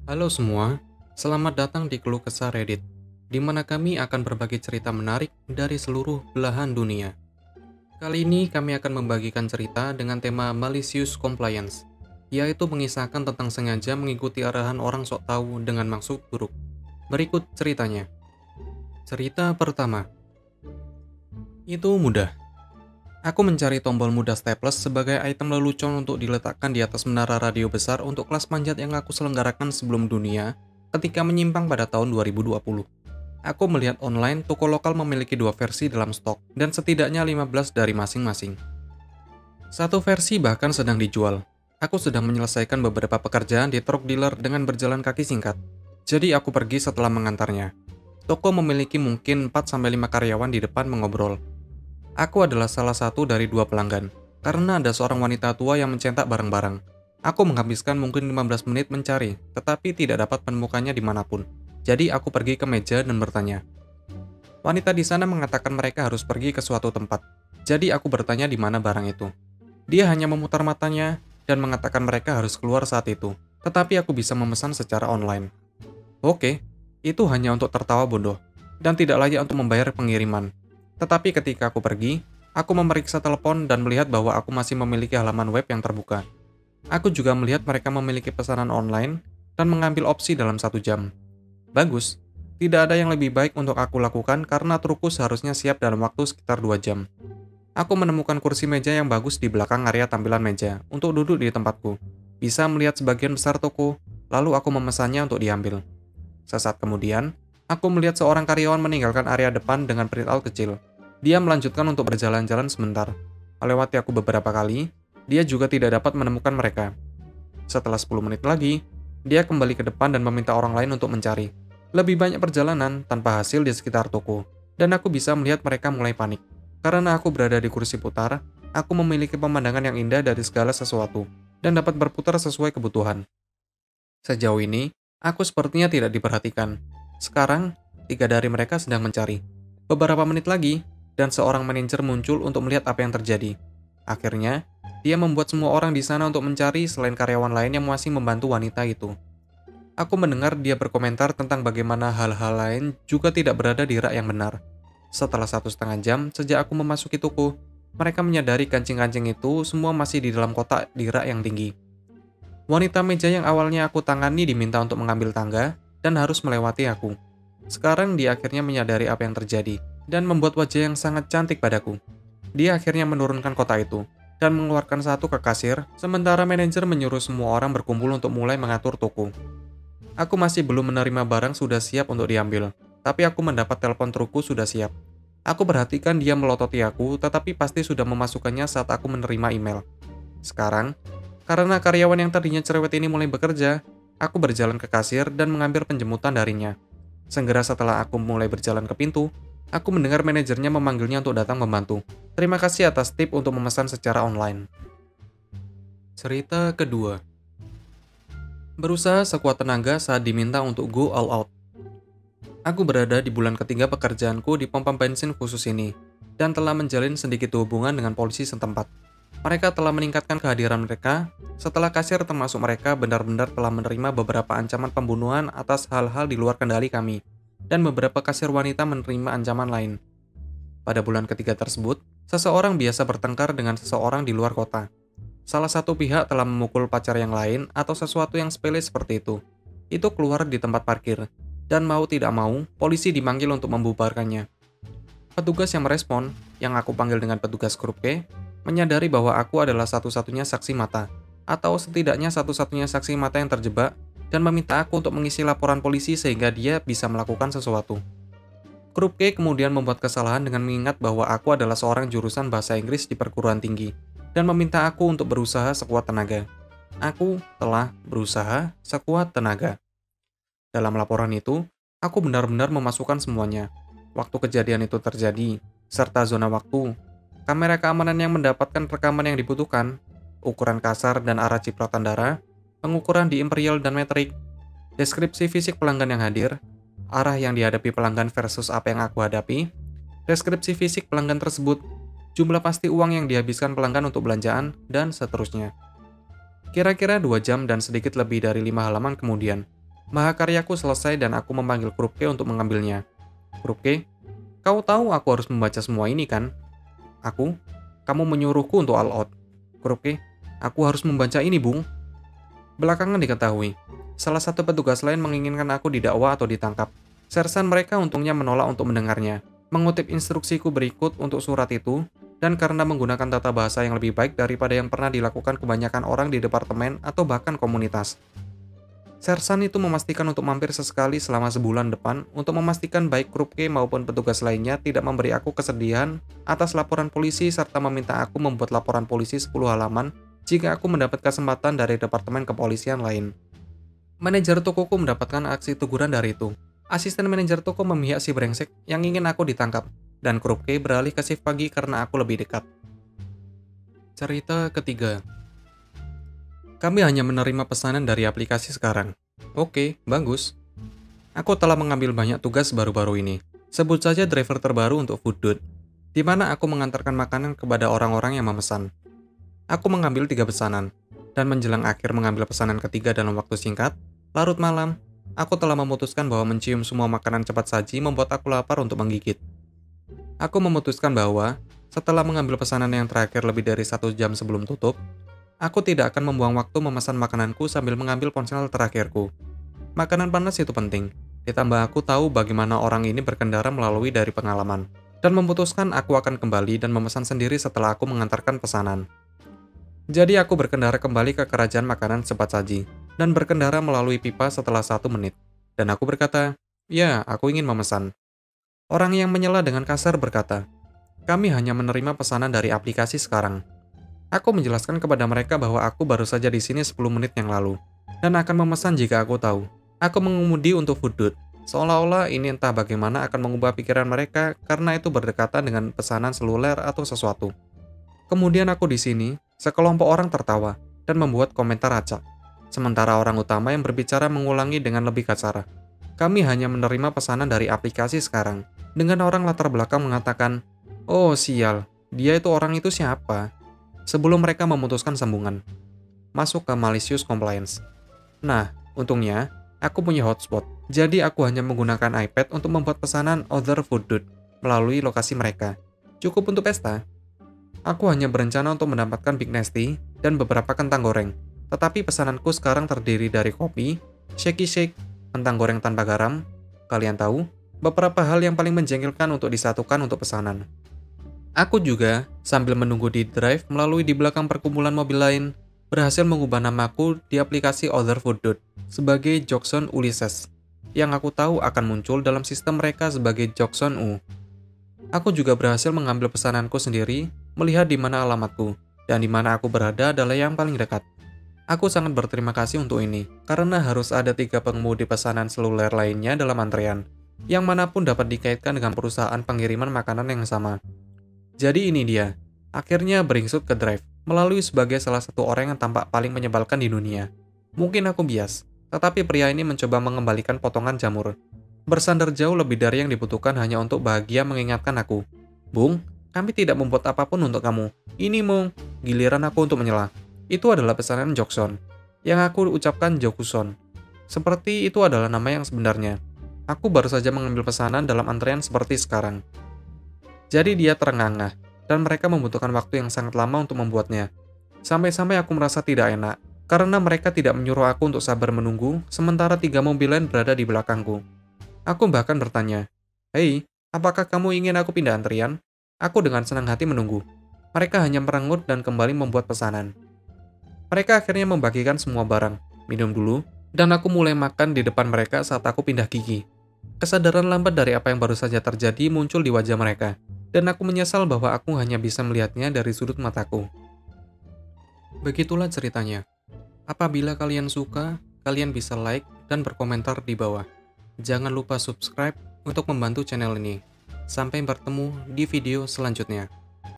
Halo semua, selamat datang di Keluh Kesah Reddit, di mana kami akan berbagi cerita menarik dari seluruh belahan dunia. Kali ini kami akan membagikan cerita dengan tema Malicious Compliance, yaitu mengisahkan tentang sengaja mengikuti arahan orang sok tahu dengan maksud buruk. Berikut ceritanya. Cerita pertama. Itu mudah. Aku mencari tombol mudah staples sebagai item lelucon untuk diletakkan di atas menara radio besar untuk kelas panjat yang aku selenggarakan sebelum dunia ketika menyimpang pada tahun 2020. Aku melihat online toko lokal memiliki dua versi dalam stok dan setidaknya 15 dari masing-masing. Satu versi bahkan sedang dijual. Aku sedang menyelesaikan beberapa pekerjaan di truk dealer dengan berjalan kaki singkat. Jadi aku pergi setelah mengantarnya. Toko memiliki mungkin 4-5 karyawan di depan mengobrol. Aku adalah salah satu dari dua pelanggan, karena ada seorang wanita tua yang mencetak barang-barang. Aku menghabiskan mungkin 15 menit mencari, tetapi tidak dapat menemukannya dimanapun. Jadi aku pergi ke meja dan bertanya. Wanita di sana mengatakan mereka harus pergi ke suatu tempat. Jadi aku bertanya di mana barang itu. Dia hanya memutar matanya dan mengatakan mereka harus keluar saat itu, tetapi aku bisa memesan secara online. Oke, itu hanya untuk tertawa bodoh, dan tidak layak untuk membayar pengiriman. Tetapi ketika aku pergi, aku memeriksa telepon dan melihat bahwa aku masih memiliki halaman web yang terbuka. Aku juga melihat mereka memiliki pesanan online dan mengambil opsi dalam 1 jam. Bagus, tidak ada yang lebih baik untuk aku lakukan karena trukku seharusnya siap dalam waktu sekitar 2 jam. Aku menemukan kursi meja yang bagus di belakang area tampilan meja untuk duduk di tempatku. Bisa melihat sebagian besar toko, lalu aku memesannya untuk diambil. Sesaat kemudian, aku melihat seorang karyawan meninggalkan area depan dengan printout kecil. Dia melanjutkan untuk berjalan-jalan sebentar. Melewati aku beberapa kali, dia juga tidak dapat menemukan mereka. Setelah 10 menit lagi, dia kembali ke depan dan meminta orang lain untuk mencari. Lebih banyak perjalanan tanpa hasil di sekitar toko, dan aku bisa melihat mereka mulai panik. Karena aku berada di kursi putar, aku memiliki pemandangan yang indah dari segala sesuatu, dan dapat berputar sesuai kebutuhan. Sejauh ini, aku sepertinya tidak diperhatikan. Sekarang, 3 dari mereka sedang mencari. Beberapa menit lagi, dan seorang manajer muncul untuk melihat apa yang terjadi. Akhirnya, dia membuat semua orang di sana untuk mencari selain karyawan lain yang masih membantu wanita itu. Aku mendengar dia berkomentar tentang bagaimana hal-hal lain juga tidak berada di rak yang benar. Setelah 1,5 jam sejak aku memasuki toko, mereka menyadari kancing-kancing itu semua masih di dalam kotak di rak yang tinggi. Wanita meja yang awalnya aku tangani diminta untuk mengambil tangga dan harus melewati aku. Sekarang dia akhirnya menyadari apa yang terjadi dan membuat wajah yang sangat cantik padaku. Dia akhirnya menurunkan kotak itu dan mengeluarkan satu ke kasir, sementara manajer menyuruh semua orang berkumpul untuk mulai mengatur toko. Aku masih belum menerima barang sudah siap untuk diambil, tapi aku mendapat telepon trukku sudah siap. Aku perhatikan dia melototi aku, tetapi pasti sudah memasukkannya saat aku menerima email. Sekarang, karena karyawan yang tadinya cerewet ini mulai bekerja, aku berjalan ke kasir dan mengambil penjemputan darinya. Segera setelah aku mulai berjalan ke pintu, aku mendengar manajernya memanggilnya untuk datang membantu. Terima kasih atas tip untuk memesan secara online. Cerita kedua. Berusaha sekuat tenaga saat diminta untuk go all out. Aku berada di bulan ketiga pekerjaanku di pompa bensin khusus ini, dan telah menjalin sedikit hubungan dengan polisi setempat. Mereka telah meningkatkan kehadiran mereka setelah kasir termasuk mereka benar-benar telah menerima beberapa ancaman pembunuhan atas hal-hal di luar kendali kami, dan beberapa kasir wanita menerima ancaman lain. Pada bulan ketiga tersebut, seseorang biasa bertengkar dengan seseorang di luar kota. Salah satu pihak telah memukul pacar yang lain atau sesuatu yang sepele seperti itu. Itu keluar di tempat parkir, dan mau tidak mau, polisi dimanggil untuk membubarkannya. Petugas yang merespon, yang aku panggil dengan petugas grup K, menyadari bahwa aku adalah satu-satunya saksi mata, atau setidaknya satu-satunya saksi mata yang terjebak, dan meminta aku untuk mengisi laporan polisi sehingga dia bisa melakukan sesuatu. Grup K kemudian membuat kesalahan dengan mengingat bahwa aku adalah seorang jurusan bahasa Inggris di perguruan tinggi, dan meminta aku untuk berusaha sekuat tenaga. Aku telah berusaha sekuat tenaga. Dalam laporan itu, aku benar-benar memasukkan semuanya. Waktu kejadian itu terjadi, serta zona waktu, kamera keamanan yang mendapatkan rekaman yang dibutuhkan, ukuran kasar dan arah cipratan darah, pengukuran di imperial dan metrik, deskripsi fisik pelanggan yang hadir, arah yang dihadapi pelanggan versus apa yang aku hadapi, deskripsi fisik pelanggan tersebut, jumlah pasti uang yang dihabiskan pelanggan untuk belanjaan, dan seterusnya. Kira-kira 2 jam dan sedikit lebih dari 5 halaman kemudian, Mahakaryaku selesai dan aku memanggil Krupke untuk mengambilnya. Krupke, kau tahu aku harus membaca semua ini kan? Aku, kamu menyuruhku untuk all out. Krupke, aku harus membaca ini, Bung. Belakangan diketahui, salah satu petugas lain menginginkan aku didakwa atau ditangkap. Sersan mereka untungnya menolak untuk mendengarnya. Mengutip instruksiku berikut untuk surat itu, dan karena menggunakan tata bahasa yang lebih baik daripada yang pernah dilakukan kebanyakan orang di departemen atau bahkan komunitas. Sersan itu memastikan untuk mampir sesekali selama sebulan depan untuk memastikan baik Krupke maupun petugas lainnya tidak memberi aku kesedihan atas laporan polisi serta meminta aku membuat laporan polisi 10 halaman jika aku mendapat kesempatan dari departemen kepolisian lain. Manajer tokoku mendapatkan aksi teguran dari itu. Asisten manajer toko memihak si brengsek yang ingin aku ditangkap, dan Krupke beralih ke shift pagi karena aku lebih dekat. Cerita ketiga. Kami hanya menerima pesanan dari aplikasi sekarang. Oke, bagus. Aku telah mengambil banyak tugas baru-baru ini. Sebut saja driver terbaru untuk Fooddude, di mana aku mengantarkan makanan kepada orang-orang yang memesan. Aku mengambil 3 pesanan, dan menjelang akhir mengambil pesanan ketiga dalam waktu singkat, larut malam, aku telah memutuskan bahwa mencium semua makanan cepat saji membuat aku lapar untuk menggigit. Aku memutuskan bahwa, setelah mengambil pesanan yang terakhir lebih dari 1 jam sebelum tutup, aku tidak akan membuang waktu memesan makananku sambil mengambil ponsel terakhirku. Makanan panas itu penting, ditambah aku tahu bagaimana orang ini berkendara melalui dari pengalaman, dan memutuskan aku akan kembali dan memesan sendiri setelah aku mengantarkan pesanan. Jadi aku berkendara kembali ke kerajaan makanan cepat saji, dan berkendara melalui pipa setelah 1 menit. Dan aku berkata, ya, aku ingin memesan. Orang yang menyela dengan kasar berkata, kami hanya menerima pesanan dari aplikasi sekarang. Aku menjelaskan kepada mereka bahwa aku baru saja di sini 10 menit yang lalu, dan akan memesan jika aku tahu. Aku mengemudi untuk Fooddude, seolah-olah ini entah bagaimana akan mengubah pikiran mereka karena itu berdekatan dengan pesanan seluler atau sesuatu. Kemudian aku di sini, sekelompok orang tertawa, dan membuat komentar acak. Sementara orang utama yang berbicara mengulangi dengan lebih kasar. Kami hanya menerima pesanan dari aplikasi sekarang, dengan orang latar belakang mengatakan, oh sial, dia itu orang itu siapa? Sebelum mereka memutuskan sambungan. Masuk ke malicious compliance. Nah, untungnya, aku punya hotspot, jadi aku hanya menggunakan iPad untuk membuat pesanan Other Fooddude melalui lokasi mereka. Cukup untuk pesta. Aku hanya berencana untuk mendapatkan Big Nasty dan beberapa kentang goreng, tetapi pesananku sekarang terdiri dari kopi, shaky shake, kentang goreng tanpa garam. Kalian tahu, beberapa hal yang paling menjengkelkan untuk disatukan untuk pesanan. Aku juga, sambil menunggu di drive melalui di belakang perkumpulan mobil lain, berhasil mengubah namaku di aplikasi Other Fooddude sebagai Jokson Ulysses, yang aku tahu akan muncul dalam sistem mereka sebagai Jokson U. Aku juga berhasil mengambil pesananku sendiri, melihat di mana alamatku, dan di mana aku berada adalah yang paling dekat. Aku sangat berterima kasih untuk ini, karena harus ada 3 pengemudi pesanan seluler lainnya dalam antrean, yang manapun dapat dikaitkan dengan perusahaan pengiriman makanan yang sama. Jadi ini dia, akhirnya beringsut ke drive, melalui sebagai salah satu orang yang tampak paling menyebalkan di dunia. Mungkin aku bias, tetapi pria ini mencoba mengembalikan potongan jamur. Bersandar jauh lebih dari yang dibutuhkan hanya untuk bahagia mengingatkan aku. Bung, kami tidak membuat apapun untuk kamu. Ini mau, giliran aku untuk menyela. Itu adalah pesanan Jokson, yang aku ucapkan Jokuson. Seperti itu adalah nama yang sebenarnya. Aku baru saja mengambil pesanan dalam antrean seperti sekarang. Jadi dia terengah-engah, dan mereka membutuhkan waktu yang sangat lama untuk membuatnya. Sampai-sampai aku merasa tidak enak, karena mereka tidak menyuruh aku untuk sabar menunggu, sementara 3 mobil lain berada di belakangku. Aku bahkan bertanya, hei, apakah kamu ingin aku pindah antrian? Aku dengan senang hati menunggu. Mereka hanya merengut dan kembali membuat pesanan. Mereka akhirnya membagikan semua barang, minum dulu, dan aku mulai makan di depan mereka saat aku pindah gigi. Kesadaran lambat dari apa yang baru saja terjadi muncul di wajah mereka, dan aku menyesal bahwa aku hanya bisa melihatnya dari sudut mataku. Begitulah ceritanya. Apabila kalian suka, kalian bisa like dan berkomentar di bawah. Jangan lupa subscribe untuk membantu channel ini. Sampai bertemu di video selanjutnya.